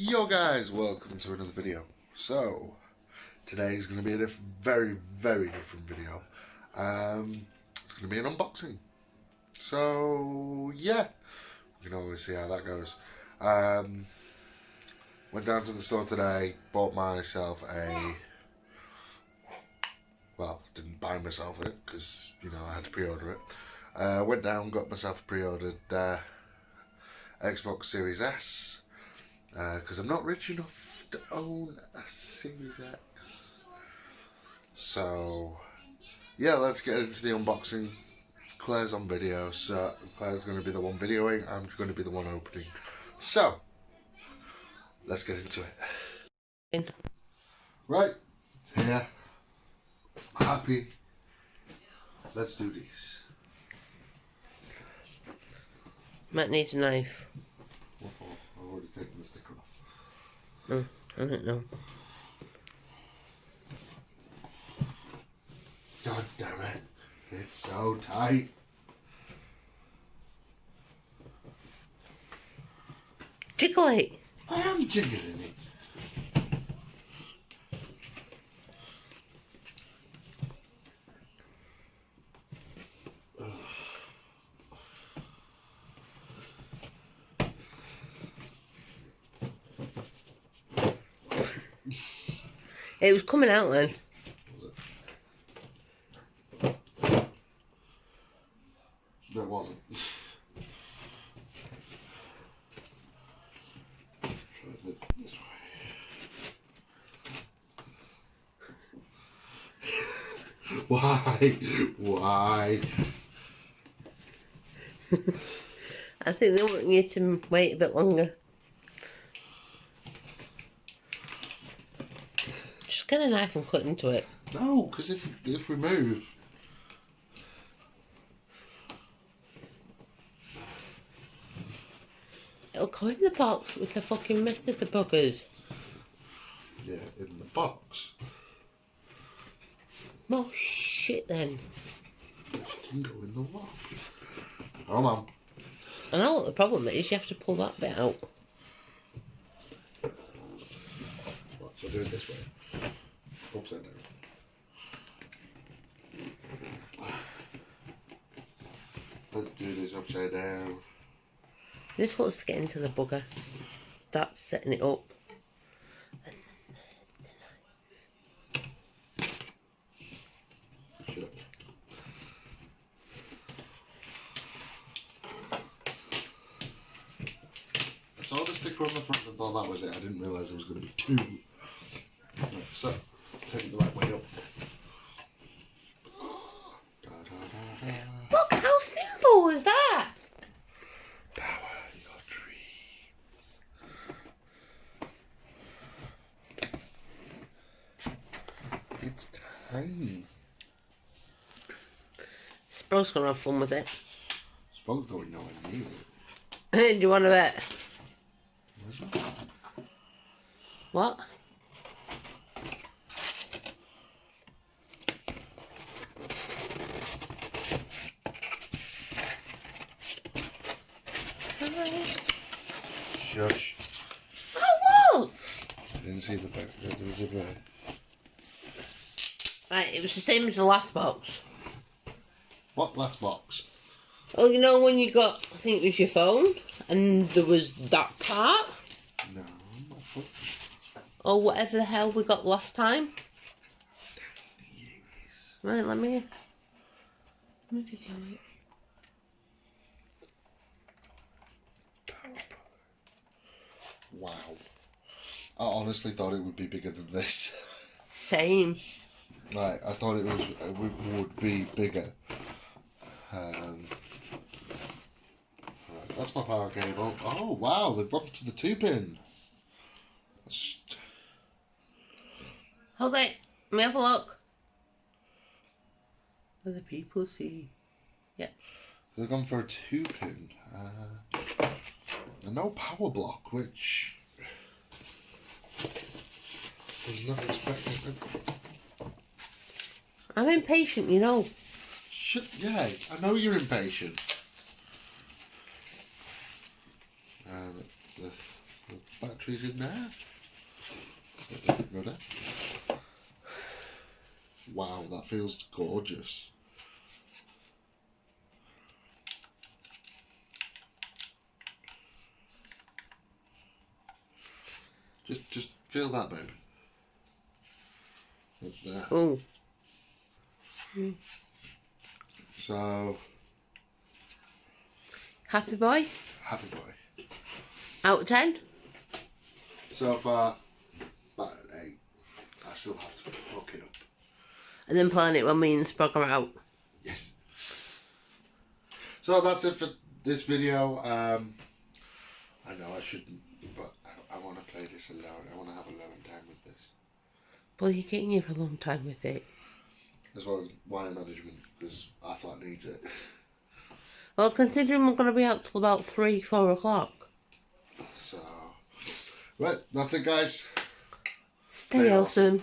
Yo guys, welcome to another video. So, today is going to be a very different video. It's going to be an unboxing. So, yeah, we can always see how that goes. Went down to the store today, bought myself well, didn't buy myself it because, I had to pre-order it. Went down, got myself a pre-ordered Xbox Series S. Because I'm not rich enough to own a Series X. So, yeah, let's get into the unboxing. Claire's on video, so Claire's going to be the one videoing, I'm going to be the one opening. So, let's get into it. Right, it's here. I'm happy. Let's do this. Might need a knife. What for? I've already taken the sticker off. Oh, I don't know. God damn it. It's so tight. Jiggle it. I am jiggling it. It was coming out then. Was it? There wasn't. This way. Why? I think they want you to wait a bit longer. Just get a knife and cut into it. No, because if we move. It'll go in the box with the fucking rest of the buggers. Yeah, in the box. Oh shit then. She didn't go in the lock. Come on. I know what the problem is, you have to pull that bit out. What, so do it this way. Upside down. Let's do this upside down. This wants to get into the bugger. Start setting it up. Shut up. I saw the sticker on the front and thought that was it. I didn't realise there was going to be two. Right, so, take it the right way up. Look how simple was that? Power your dreams. It's tiny. Spro's gonna have fun with it. Spoke don't know I need it. Do you want to bet? What? Shush. Oh, look! I didn't see the fact that there was a bird. Right, it was the same as the last box. What last box? Oh, you know when you got, I think it was your phone, and there was that part? No, not fucking. Or whatever the hell we got last time. Yes. Right, let me video it. Wow. I honestly thought it would be bigger than this. Same. Like, I thought it would be bigger. Right, that's my power cable. Oh, wow, they've gone to the 2-pin. Hold it. Let me have a look. Other people see. Yeah. They've gone for a 2-pin. And no power block, which was not expected. I'm impatient, you know. Yeah, I know you're impatient. batteries in there. Ready? Wow, that feels gorgeous. Just feel that, babe. Up there. Oh. So, Happy boy? happy boy. Out of 10? So far, about an 8. I still have to hook it up. And then plan it when me and Sprog are out. Yes. So that's it for this video. I know I shouldn't, but I want to play this alone. I want to have a long time with this. Well, you're getting here for a long time with it. As well as wire management, because our flat needs it. Well, considering we're going to be out till about 3, 4 o'clock. So, right, that's it, guys. Stay awesome.